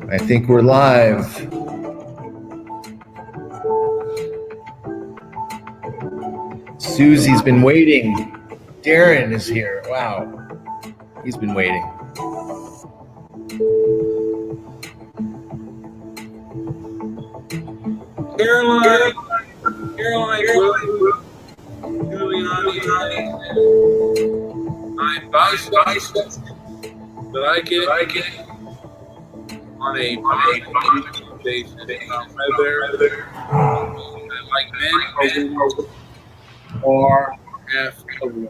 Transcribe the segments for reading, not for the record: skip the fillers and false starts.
I think we're live. Susie's been waiting. Darren is here. Wow. He's been waiting. Carloline Giuliani. I'm biased that I get on a basis. Whether like men or half of women.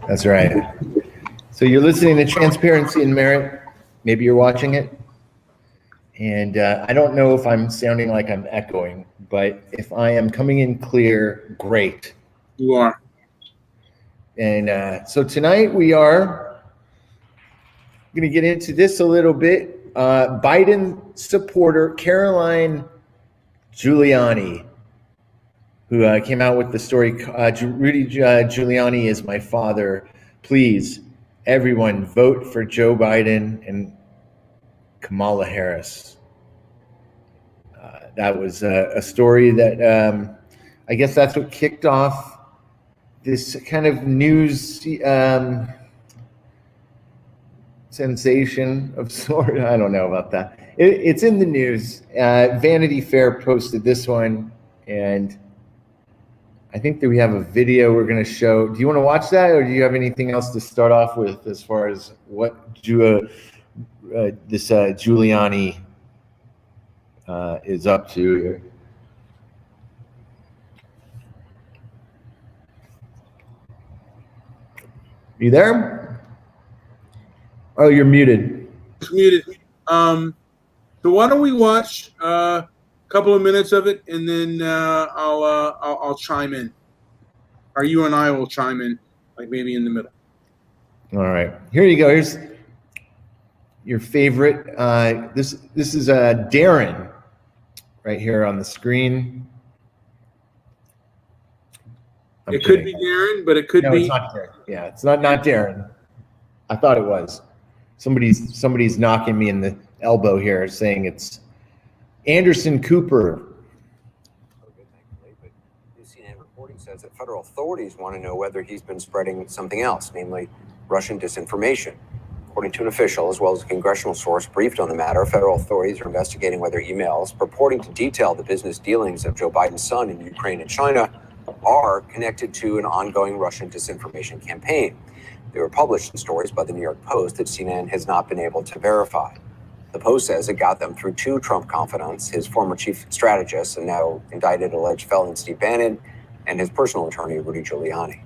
That's right. So you're listening to Transparency and Merit. Maybe you're watching it. And I don't know if I'm sounding like I'm echoing, but if I am coming in clear, great. You are. And so tonight we are going to get into this a little bit. Biden supporter Carloline Giuliani, who came out with the story, Rudy Giuliani is my father. Please, everyone, vote for Joe Biden and Kamala Harris. That was a story that I guess that's what kicked off this kind of news sensation of sort. I don't know about that. It's in the news. Vanity Fair posted this one, and I think that we have a video we're going to show. Do you want to watch that, or do you have anything else to start off with as far as what this Giuliani is up to here? You there? Oh, you're muted. It's muted. So why don't we watch a couple of minutes of it, and then I'll chime in, or you and I will chime in, like maybe in the middle. All right, here you go. Here's your favorite. This is Darren right here on the screen. It could be Darren, but it could be. No, it's not Darren. Yeah, it's not Darren. I thought it was. Somebody's knocking me in the elbow here, saying it's Anderson Cooper. But new CNN reporting says that federal authorities want to know whether he's been spreading something else, namely Russian disinformation. According to an official, as well as a congressional source briefed on the matter, federal authorities are investigating whether emails purporting to detail the business dealings of Joe Biden's son in Ukraine and China are connected to an ongoing Russian disinformation campaign. They were published in stories by the New York Post that CNN has not been able to verify. The Post says it got them through two Trump confidants, his former chief strategist and now indicted alleged felon Steve Bannon, and his personal attorney, Rudy Giuliani.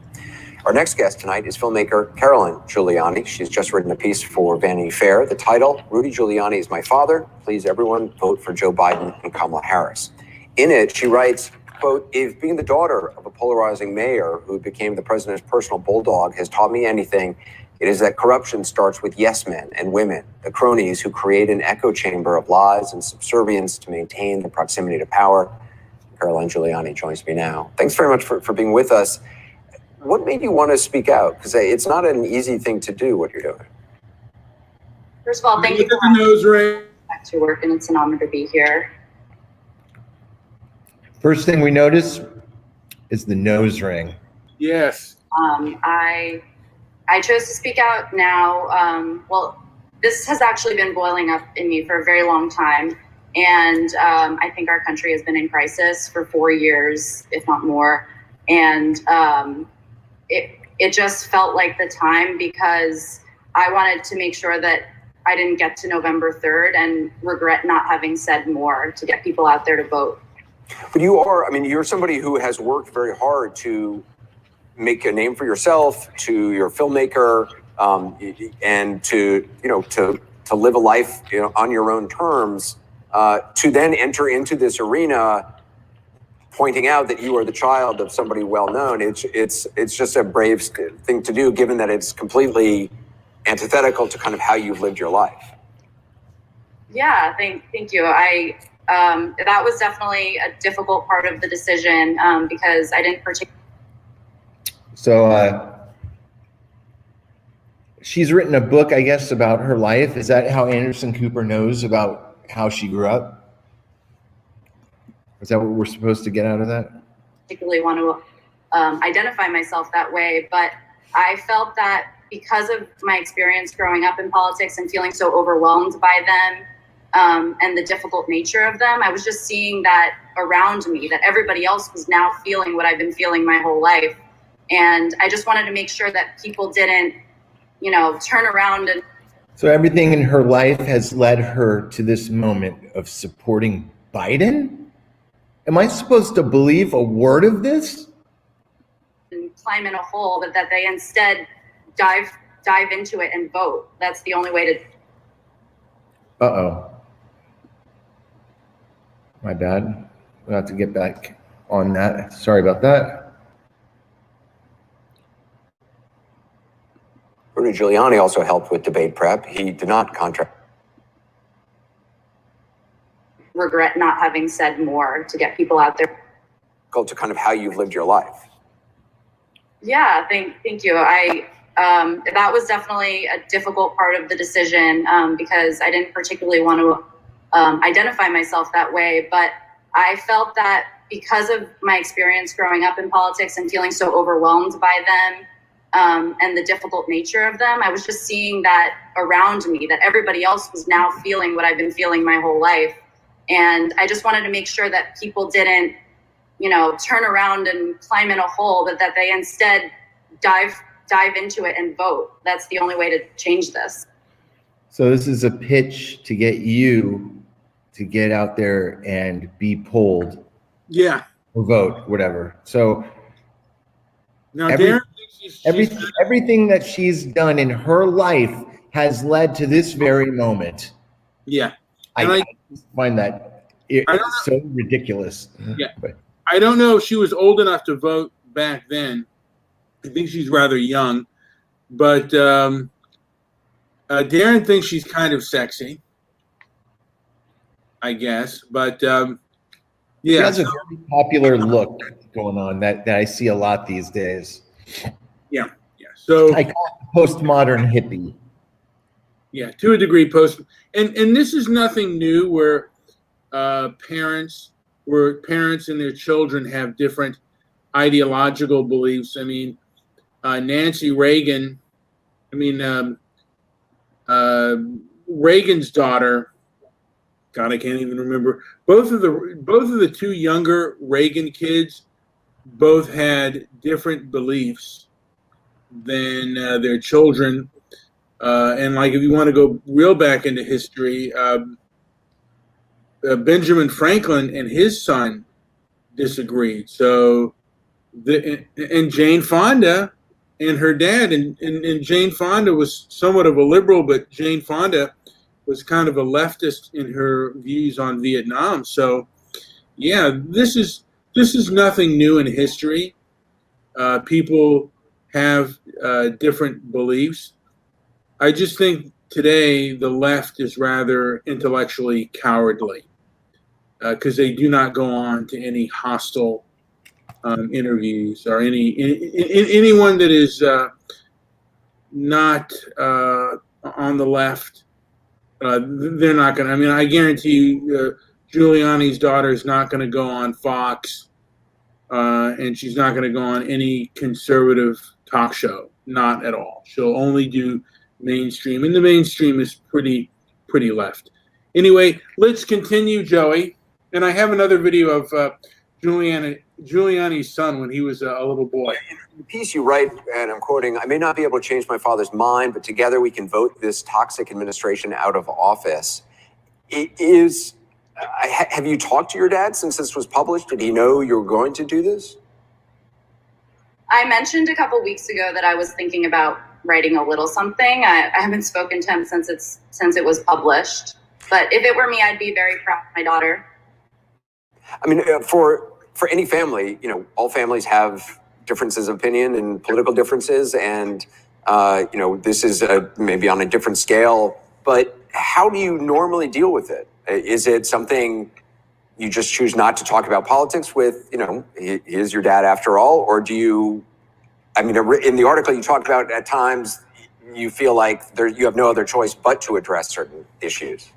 Our next guest tonight is filmmaker Carloline Giuliani. She's just written a piece for Vanity Fair. The title, Rudy Giuliani is my father. Please, everyone, vote for Joe Biden and Kamala Harris. In it, she writes, quote, if being the daughter of a polarizing mayor who became the president's personal bulldog has taught me anything, it is that corruption starts with yes men and women, the cronies who create an echo chamber of lies and subservience to maintain the proximity to power. Carloline Giuliani joins me now. Thanks very much for being with us. What made you want to speak out? Because it's not an easy thing to do, what you're doing. First of all, thank you for the nose ring. Back to work, and it's an honor to be here. First thing we notice is the nose ring. Yes. I chose to speak out now. Well, this has actually been boiling up in me for a very long time. And I think our country has been in crisis for 4 years, if not more. And it just felt like the time, because I wanted to make sure that I didn't get to November 3rd and regret not having said more to get people out there to vote. But you are, I mean, you're somebody who has worked very hard to make a name for yourself, to your filmmaker, and to, you know, to live a life, you know, on your own terms, to then enter into this arena, pointing out that you are the child of somebody well known. It's just a brave thing to do, given that it's completely antithetical to kind of how you've lived your life. Yeah, thank you. That was definitely a difficult part of the decision because I didn't particularly. So she's written a book, I guess, about her life. Is that how Anderson Cooper knows about how she grew up? Is that what we're supposed to get out of that? Particularly want to identify myself that way, but I felt that because of my experience growing up in politics and feeling so overwhelmed by them and the difficult nature of them, I was just seeing that around me, that everybody else was now feeling what I've been feeling my whole life. And I just wanted to make sure that people didn't, you know, turn around and. So everything in her life has led her to this moment of supporting Biden? Am I supposed to believe a word of this? And climb in a hole, but that they instead dive into it and vote. That's the only way to. Uh-oh. My bad. We'll have to get back on that. Sorry about that. Rudy Giuliani also helped with debate prep. He did not contract. Regret not having said more to get people out there. To kind of how you've lived your life. Yeah, thank you. That was definitely a difficult part of the decision because I didn't particularly want to identify myself that way, but I felt that because of my experience growing up in politics and feeling so overwhelmed by them and the difficult nature of them, I was just seeing that around me, that everybody else was now feeling what I've been feeling my whole life. And I just wanted to make sure that people didn't, you know, turn around and climb in a hole, but that they instead dive into it and vote. That's the only way to change this. So this is a pitch to get you to get out there and be polled. Yeah. Or vote, whatever. So now, Darren thinks everything that she's done in her life has led to this very moment. Yeah. I find that so ridiculous. Yeah. I don't know if she was old enough to vote back then. I think she's rather young. But Darren thinks she's kind of sexy, I guess. But yeah. She has a very popular look going on that I see a lot these days. Yeah. Yeah. So I call it postmodern hippie. Yeah, to a degree, and this is nothing new where parents and their children have different ideological beliefs. I mean, Nancy Reagan, Reagan's daughter, God, I can't even remember. Both of the two younger Reagan kids both had different beliefs than their children. And like, if you want to go real back into history, Benjamin Franklin and his son disagreed. So, and Jane Fonda and her dad, and Jane Fonda was somewhat of a liberal, but Jane Fonda was kind of a leftist in her views on Vietnam. So, yeah, this is nothing new in history. People have different beliefs. I just think today the left is rather intellectually cowardly because they do not go on to any hostile interviews or anyone that is not on the left. They're not going to. I mean, I guarantee you, Giuliani's daughter is not going to go on Fox, and she's not going to go on any conservative talk show. Not at all. She'll only do mainstream, and the mainstream is pretty left. Anyway, let's continue, Joey. And I have another video of Giuliani's son when he was a little boy. In the piece you write, and I'm quoting, I may not be able to change my father's mind, but together we can vote this toxic administration out of office. Have you talked to your dad since this was published? Did he know you were going to do this? I mentioned a couple weeks ago that I was thinking about writing a little something. I haven't spoken to him since it was published. But if it were me, I'd be very proud of my daughter. I mean, for any family, all families have differences of opinion and political differences, and this is maybe on a different scale. But how do you normally deal with it? Is it something you just choose not to talk about politics with? He is your dad after all, or do you? I mean, in the article you talk about at times you feel like you have no other choice but to address certain issues.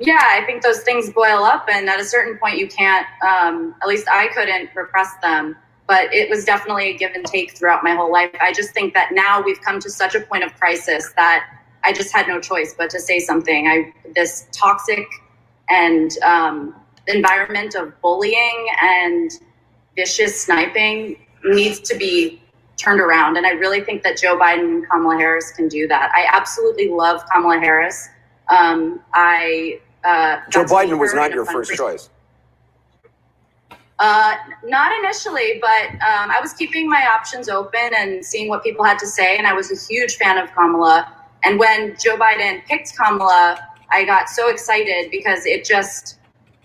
Yeah, I think those things boil up, and at a certain point you can't, at least I couldn't repress them, but it was definitely a give and take throughout my whole life. I just think that now we've come to such a point of crisis that I just had no choice but to say something. This toxic and environment of bullying and vicious sniping needs to be turned around, and I really think that Joe Biden and Kamala Harris can do that. I absolutely love Kamala Harris. Joe Biden was not your first choice. Not initially, but I was keeping my options open and seeing what people had to say, and I was a huge fan of Kamala. And when Joe Biden picked Kamala, I got so excited because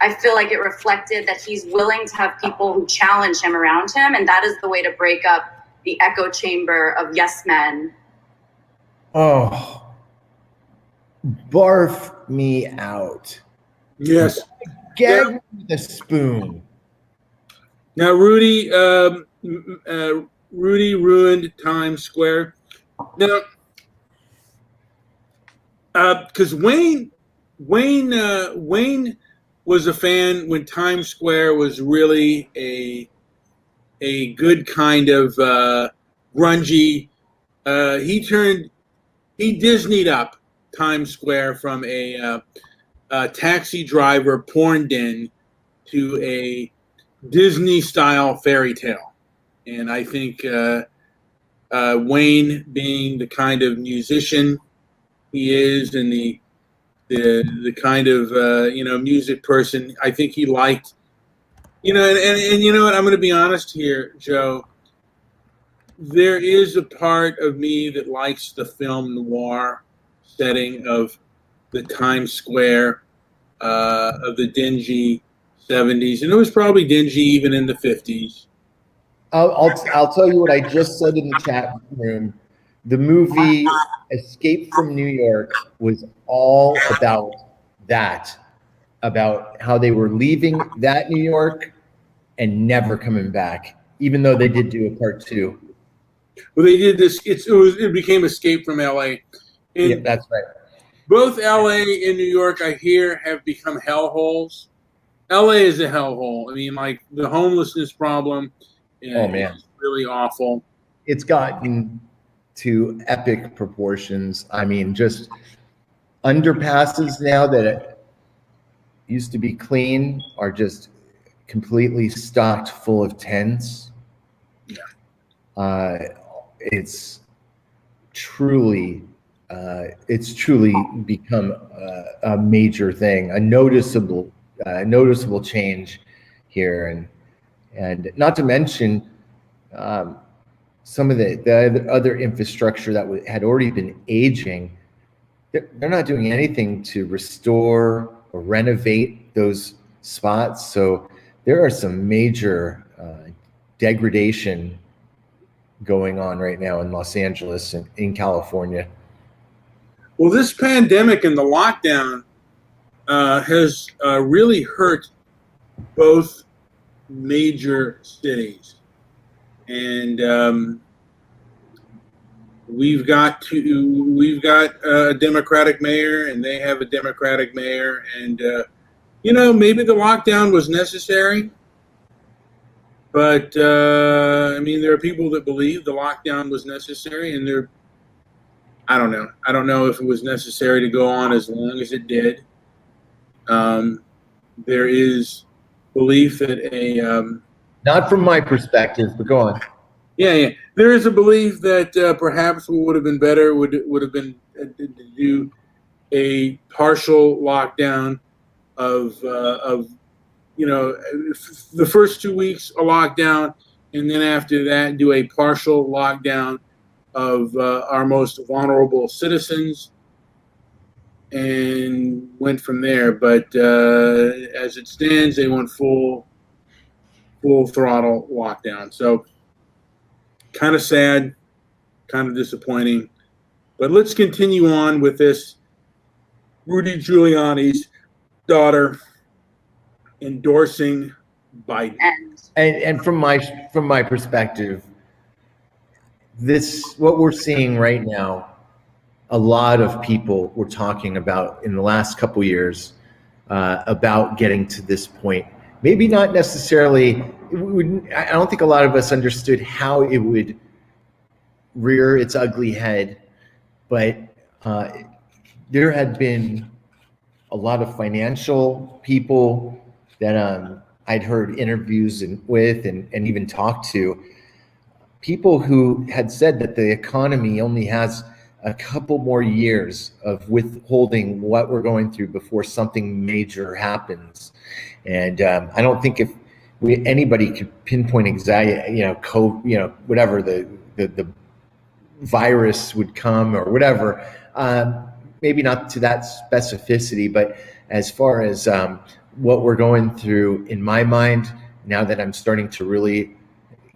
I feel like it reflected that he's willing to have people who challenge him around him, and that is the way to break up the echo chamber of yes men. Oh. Barf me out. Yes. Gag me with a spoon. Now, Rudy ruined Times Square. Now, because Wayne was a fan when Times Square was really a good kind of grungy. He Disneyed up Times Square from a taxi driver porn den to a Disney-style fairy tale. And I think Wayne, being the kind of musician he is and the kind of music person, I think he liked, and you know what, I'm going to be honest here, Joe. There is a part of me that likes the film noir setting of the Times Square of the dingy 70s, and it was probably dingy even in the 50s. I'll tell you what I just said in the chat room. The movie Escape from New York was all about that, about how they were leaving that New York and never coming back, even though they did do a part 2. Well, they did this. It became Escape from L.A. And yeah, that's right. Both L.A. and New York, I hear, have become hellholes. L.A. is a hellhole. I mean, like the homelessness problem is really awful. It's gotten to epic proportions. I mean, just underpasses now that used to be clean are just completely stocked full of tents. Yeah. It's truly become a major thing, a noticeable change here, and not to mention some of the other infrastructure that had already been aging. They're not doing anything to restore or renovate those spots, so there are some major degradation going on right now in Los Angeles and in California. Well, this pandemic and the lockdown has really hurt both major cities, and we've got a Democratic mayor, and they have a Democratic mayor, and maybe the lockdown was necessary. But, I mean, there are people that believe the lockdown was necessary, and I don't know. I don't know if it was necessary to go on as long as it did. There is belief that Not from my perspective, but go on. yeah. There is a belief that perhaps what would have been better would have been to do a partial lockdown of the first 2 weeks a lockdown, and then after that do a partial lockdown of our most vulnerable citizens, and went from there. But as it stands, they went full throttle lockdown. So kind of sad, kind of disappointing. But let's continue on with this. Rudy Giuliani's daughter endorsing Biden. And from my perspective, what we're seeing right now, a lot of people were talking about in the last couple years about getting to this point. Maybe not necessarily. I don't think a lot of us understood how it would rear its ugly head, but there had been a lot of financial people that I'd heard interviews with and even talked to, people who had said that the economy only has a couple more years of withholding what we're going through before something major happens. And I don't think if anybody could pinpoint exactly, whatever the virus would come or whatever, maybe not to that specificity, but as far as what we're going through, in my mind, now that I'm starting to really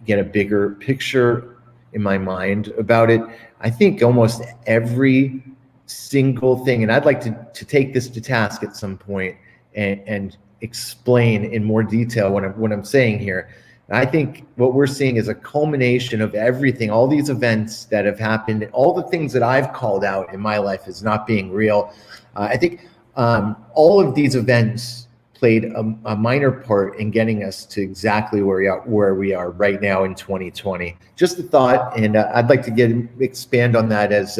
get a bigger picture in my mind about it, I think almost every single thing, and I'd like to take this to task at some point and explain in more detail what I'm saying here. I think what we're seeing is a culmination of everything, all these events that have happened, all the things that I've called out in my life as not being real. I think all of these events played a minor part in getting us to exactly where we are right now in 2020. Just a thought, and I'd like to expand on that as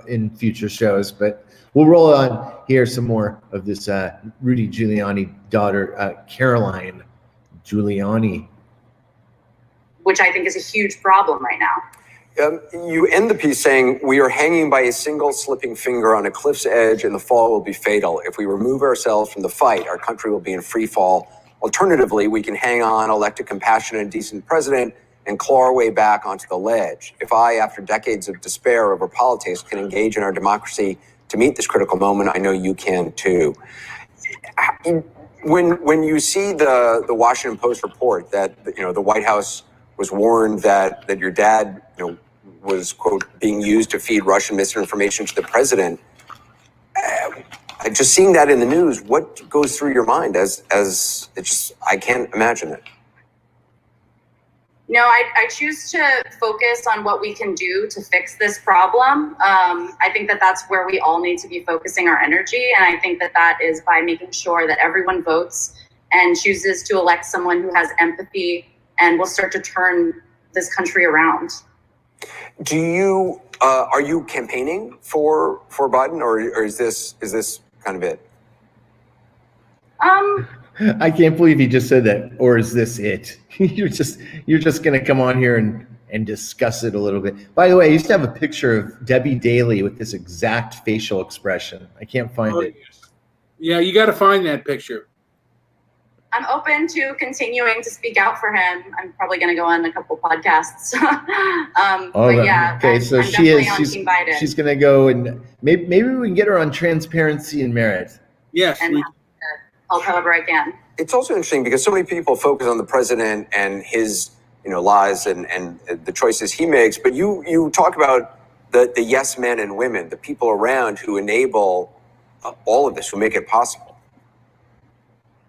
in future shows. But we'll roll on here some more of this Rudy Giuliani daughter, Carloline Giuliani, which I think is a huge problem right now. You end the piece saying, "We are hanging by a single slipping finger on a cliff's edge, and the fall will be fatal. If we remove ourselves from the fight, our country will be in free fall. Alternatively, we can hang on, elect a compassionate and decent president, and claw our way back onto the ledge. If I, after decades of despair over politics, can engage in our democracy to meet this critical moment, I know you can too." When you see the Washington Post report that the White House was warned that your dad was, quote, being used to feed Russian misinformation to the president, just seeing that in the news, what goes through your mind as it's just, I can't imagine it. No, I choose to focus on what we can do to fix this problem. I think that's where we all need to be focusing our energy. And I think that is by making sure that everyone votes and chooses to elect someone who has empathy and will start to turn this country around. Do you are you campaigning for Biden, or is this kind of it? I can't believe he just said that. Or is this it? You're just going to come on here and discuss it a little bit. By the way, I used to have a picture of Debbie Daly with this exact facial expression. I can't find it. Yeah, you got to find that picture. I'm open to continuing to speak out for him. I'm probably going to go on a couple podcasts. But yeah, okay. So I'm Team Biden. She's going to go, and maybe we can get her on Transparency and Merit. Yes, and help however I can. It's also interesting because so many people focus on the president and his lies and the choices he makes, but you talk about the yes men and women, the people around who enable all of this, who make it possible.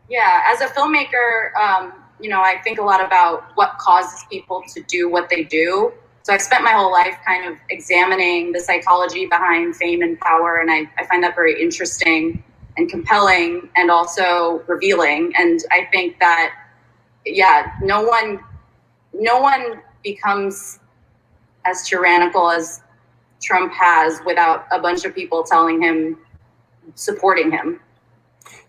Yeah, as a filmmaker, I think a lot about what causes people to do what they do. So I've spent my whole life kind of examining the psychology behind fame and power, and I find that very interesting and compelling and also revealing. And I think that, no one becomes as tyrannical as Trump has without a bunch of people telling him, supporting him.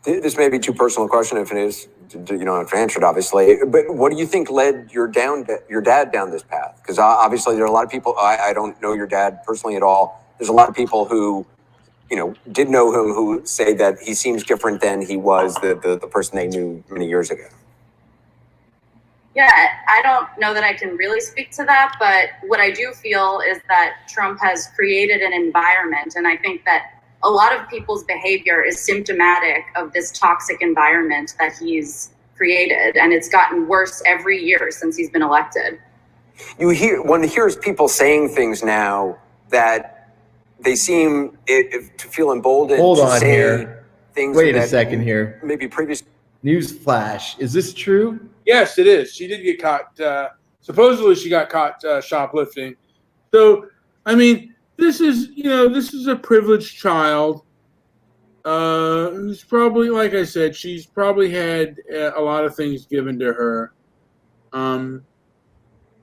This may be too personal a question. If it is, you don't have to answer it, obviously. But what do you think led your dad down this path? Because obviously there are a lot of people. I don't know your dad personally at all. There's a lot of people who, did know him who say that he seems different than he was the person they knew many years ago. Yeah, I don't know that I can really speak to that, but what I do feel is that Trump has created an environment, and I think that a lot of people's behavior is symptomatic of this toxic environment that he's created, and it's gotten worse every year since he's been elected. One hears people saying things now that they seem to feel emboldened to say here. Things. Wait a second here. Maybe previous news flash. Is this true? Yes, it is. She did get caught. Supposedly, she got caught shoplifting. So, I mean, this is a privileged child who's probably, like I said, she's probably had a lot of things given to her.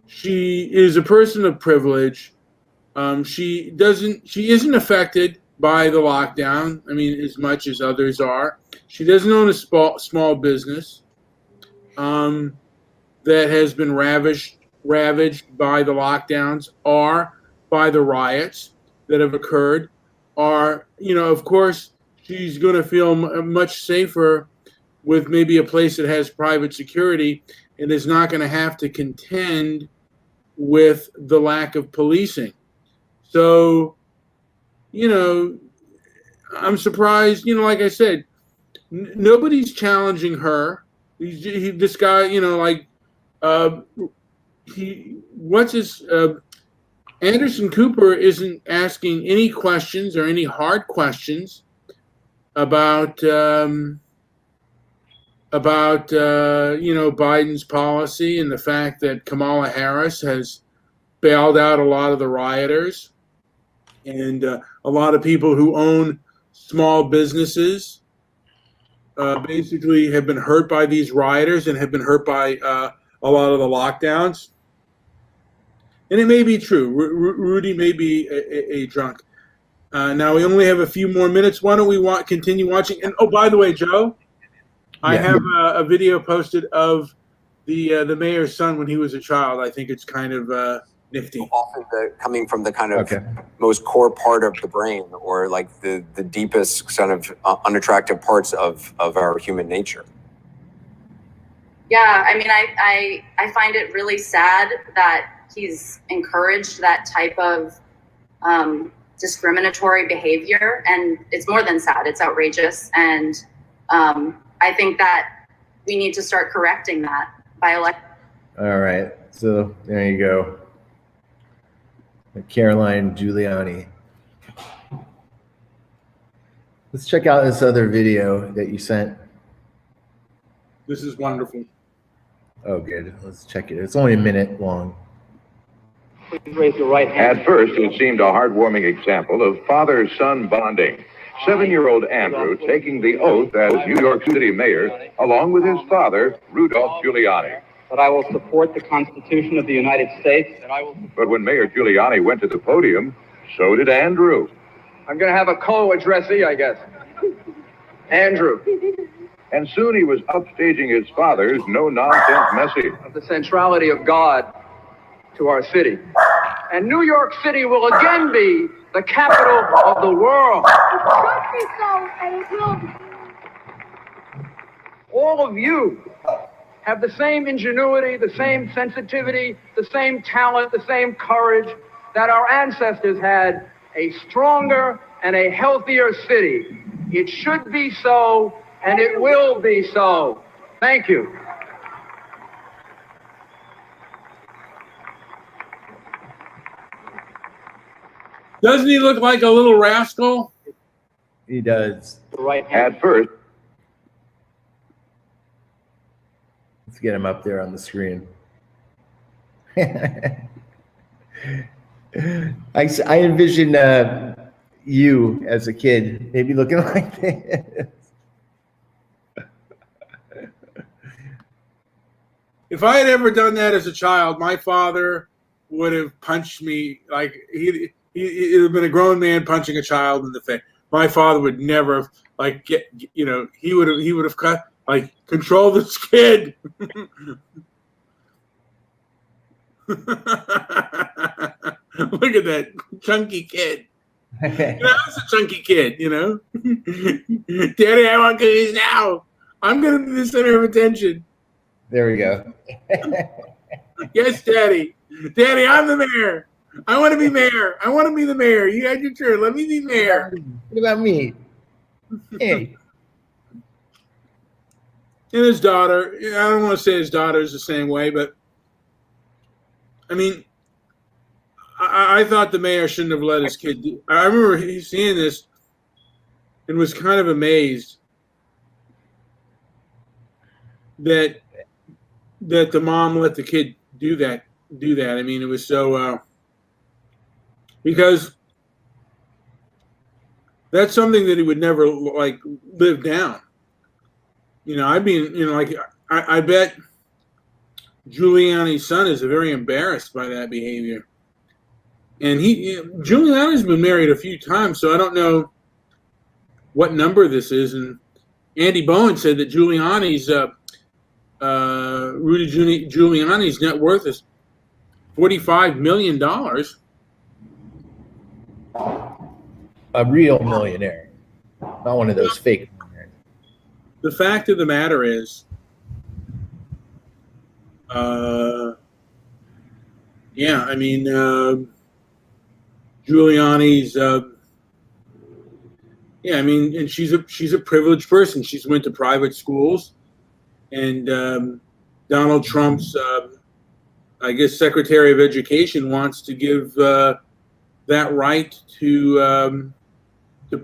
She is a person of privilege. She isn't affected by the lockdown. I mean, as much as others are. She doesn't own a small business that has been ravaged by the lockdowns or by the riots that have occurred. Or, of course, she's going to feel much safer with maybe a place that has private security and is not going to have to contend with the lack of policing. So, I'm surprised, like I said, nobody's challenging her. This guy, Anderson Cooper isn't asking any questions or any hard questions about Biden's policy and the fact that Kamala Harris has bailed out a lot of the rioters and a lot of people who own small businesses basically have been hurt by these rioters and have been hurt by a lot of the lockdowns. And it may be true. Rudy may be a drunk. Now we only have a few more minutes. Why don't we continue watching? And oh, by the way, Joe, I have a video posted of the mayor's son when he was a child. I think it's kind of nifty. Often coming from the kind of most core part of the brain, or like the deepest sort of unattractive parts of our human nature. Yeah, I mean, I find it really sad that he's encouraged that type of discriminatory behavior, and it's more than sad, it's outrageous. And I think that we need to start correcting that by electing. All right, so there you go. Carloline Giuliani. Let's check out this other video that you sent. This is wonderful. Oh, good. Let's check it. It's only a minute long. Please raise your right hand. At first, it seemed a heartwarming example of father-son bonding. 7-year-old Andrew taking the oath as New York City mayor, along with his father, Rudolph Giuliani. That I will support the Constitution of the United States. But when Mayor Giuliani went to the podium, so did Andrew. I'm going to have a co-addressee, I guess. Andrew. And soon he was upstaging his father's no-nonsense message. Of the centrality of God to our city. And New York City will again be the capital of the world. It should be so, and it will be. All of you have the same ingenuity, the same sensitivity, the same talent, the same courage that our ancestors had. A stronger and a healthier city. It should be so, and it will be so. Thank you. Doesn't he look like a little rascal? He does. Right hand. At first, Let's get him up there on the screen. I envision you as a kid, maybe looking like this. If I had ever done that as a child, my father would have punched me like it would have been a grown man punching a child in the face. my father would never have he would have cut control this kid. Look at that chunky kid. That's a chunky kid, Daddy, I want cookies now. I'm going to be the center of attention. There we go. Yes, Daddy. Daddy, I'm the mayor. I want to be mayor. I want to be the mayor. You had your turn. Let me be mayor. What about me? Hey. And his daughter, I don't want to say his daughter is the same way, but I mean, I thought the mayor shouldn't have let his kid do. I remember seeing this and was kind of amazed that the mom let the kid do that. I mean, it was so because that's something that he would never live down. I bet Giuliani's son is very embarrassed by that behavior. And Giuliani's been married a few times, so I don't know what number this is. And Andy Bowen said that Giuliani's Rudy Giuliani's net worth is $45 million. A real millionaire, not one of those fake millionaires. The fact of the matter is, Giuliani's, and she's a privileged person. She's went to private schools, and Donald Trump's, Secretary of Education wants to give that right to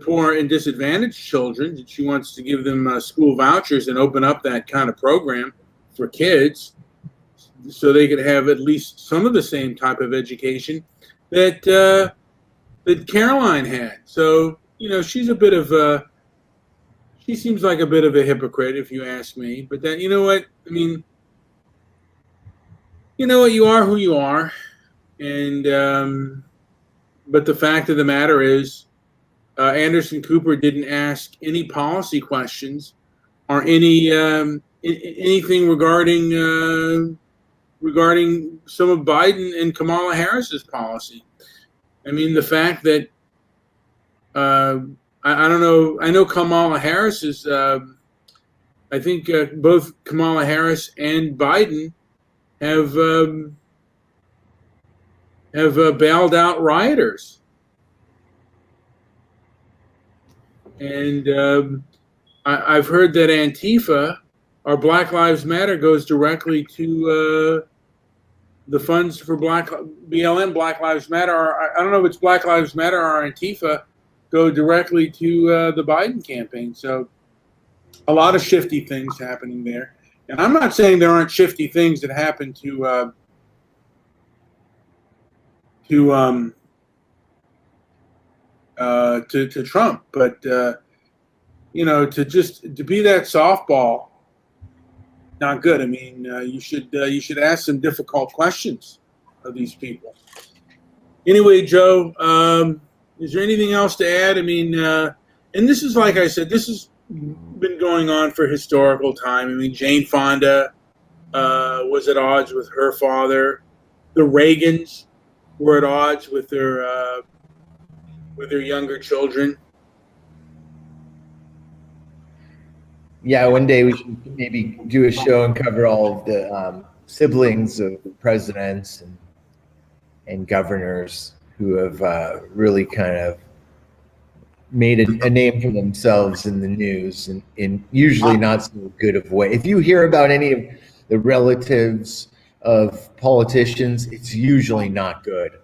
poor and disadvantaged children. She wants to give them school vouchers and open up that kind of program for kids, so they could have at least some of the same type of education that Carloline had. So she's a bit of she seems like a bit of a hypocrite, if you ask me. But then you know what I mean. You are who you are, and but the fact of the matter is, Anderson Cooper didn't ask any policy questions or any anything regarding some of Biden and Kamala Harris's policy. I mean, the fact that I don't know. I know Kamala Harris is. I think both Kamala Harris and Biden have bailed out rioters, and I've heard that Antifa or Black Lives Matter goes directly to the funds for BLM, Black Lives Matter. Or I don't know if it's Black Lives Matter or Antifa go directly to the Biden campaign. So a lot of shifty things happening there. And I'm not saying there aren't shifty things that happen to Trump, but to be that softball, not good. I mean, you should ask some difficult questions of these people. Anyway, Joe, is there anything else to add? I mean, and this is, like I said, this has been going on for historical time. I mean, Jane Fonda was at odds with her father. The Reagans were at odds with their younger children. Yeah, one day we should maybe do a show and cover all of the siblings of presidents and governors who have really kind of made a name for themselves in the news, and in usually not so good of way. If you hear about any of the relatives of politicians, it's usually not good.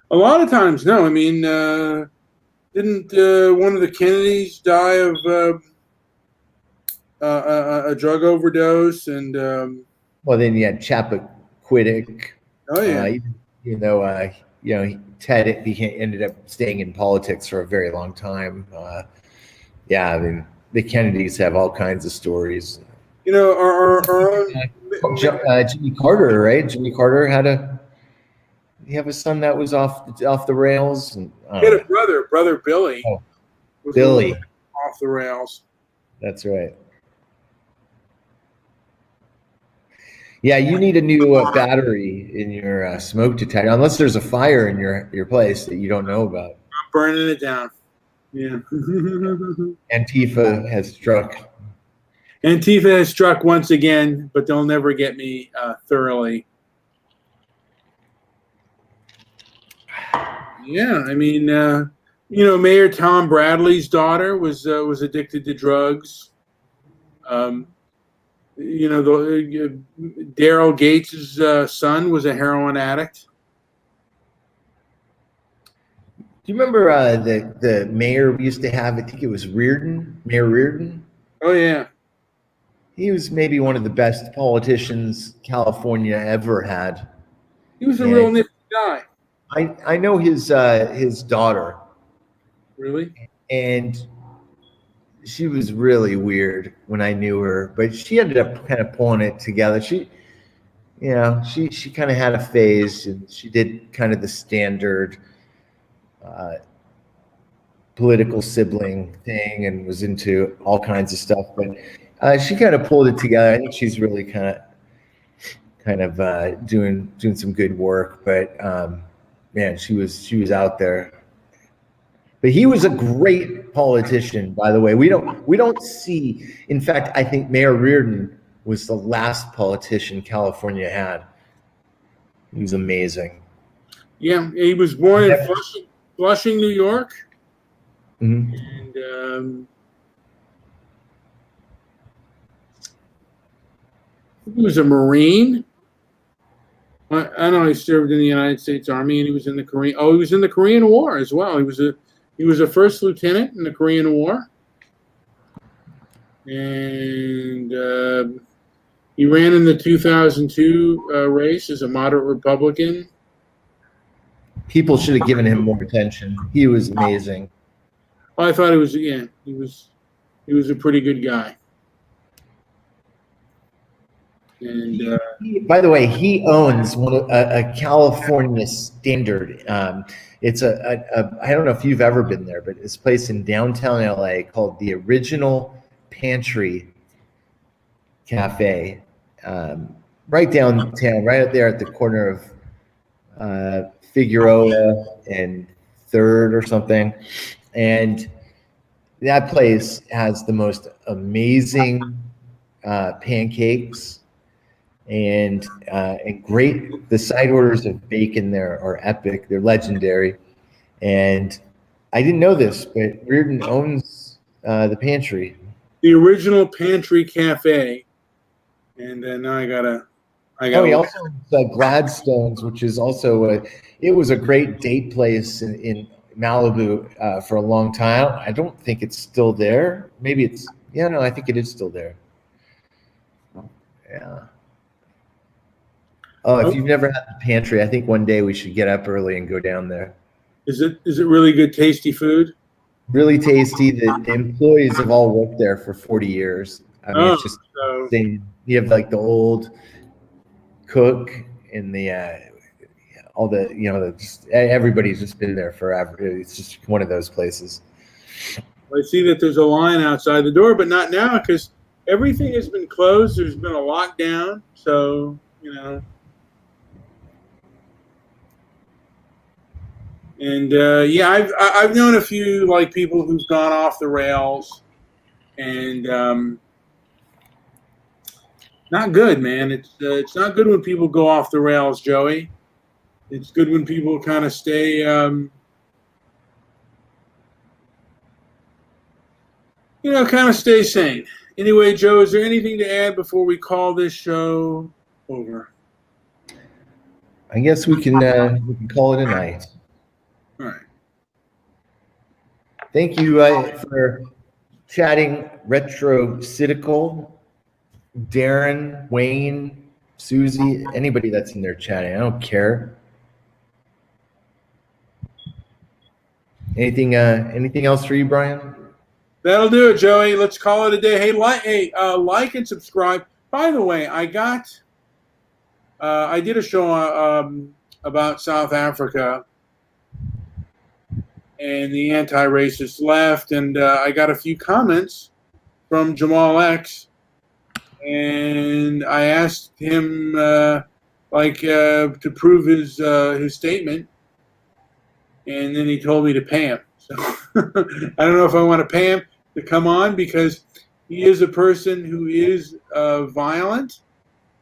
A lot of times, no. I mean, didn't one of the Kennedys die of a drug overdose? And well, then you had Chappaquiddick. Oh yeah. Ted ended up staying in politics for a very long time. Yeah, I mean, the Kennedys have all kinds of stories. Our own Jimmy Carter, right? Jimmy Carter he have a son that was off the rails. And he had a brother Billy. Oh. was Billy. off the rails. That's right. Yeah, you need a new battery in your smoke detector, unless there's a fire in your place that you don't know about. I'm burning it down. Yeah. Antifa has struck. Antifa has struck once again, but they'll never get me thoroughly. Yeah, I mean, Mayor Tom Bradley's daughter was addicted to drugs. Daryl Gates' son was a heroin addict. Do you remember the mayor we used to have? I think it was Reardon, Mayor Reardon. Oh yeah, He was maybe one of the best politicians California ever had. he was a real nifty guy. I know his daughter, Really? and she was really weird when I knew her, but she ended up kind of pulling it together. She kind of had a phase, and she did kind of the standard political sibling thing, and was into all kinds of stuff. But she kind of pulled it together. I think she's really kind of doing some good work. But man, she was out there. But he was a great politician, by the way. We don't see. In fact, I think Mayor Reardon was the last politician California had. He was amazing. Yeah, he was born in Flushing, New York, Mm-hmm. and he was a Marine. I know he served in the United States Army, and he was in the Korean. Oh, he was in the Korean War as well. He was a first lieutenant in the Korean War, and he ran in the 2002 race as a moderate Republican. People should have given him more attention. He was amazing. I thought he was a pretty good guy. And By the way, he owns a California standard. It's I don't know if you've ever been there, but it's a place in downtown LA called the Original Pantry Cafe, right downtown, right up there at the corner of Figueroa and Third or something. And that place has the most amazing pancakes and great. The side orders of bacon there are epic. They're legendary. And I didn't know this, but Reardon owns the pantry. the Original Pantry Cafe, and now I got. He also owns Gladstone's, which is also it was a great date place in Malibu for a long time. I don't think it's still there. Maybe it's I think it is still there. Yeah. Oh, if you've never had the pantry, I think one day we should get up early and go down there. Is it really good, tasty food? Really tasty. The employees have all worked there for 40 years. I mean, it's just you have like the old cook and the all the everybody's just been there forever. It's just one of those places. I see that there's a line outside the door, but not now because everything has been closed. There's been a lockdown, so And I've known a few people who've gone off the rails, and not good, man. It's not good when people go off the rails, Joey. It's good when people kind of stay, kind of stay sane. Anyway, Joe, is there anything to add before we call this show over? I guess we can call it a night. All right. Thank you for chatting Retrocytical, Darren, Wayne, Susie, anybody that's in there chatting. I don't care. Anything else for you, Brian? That'll do it, Joey. Let's call it a day. Hey, like and subscribe. By the way, I did a show about South Africa. and the anti-racist left. And I got a few comments from Jamal X, and I asked him to prove his statement, and then he told me to pay him. So I don't know if I want to pay him to come on, because he is a person who is violent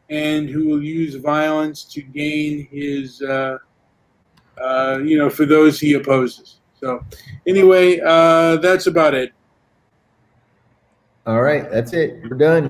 and who will use violence to gain his, for those he opposes. So anyway, that's about it. All right, that's it. We're done.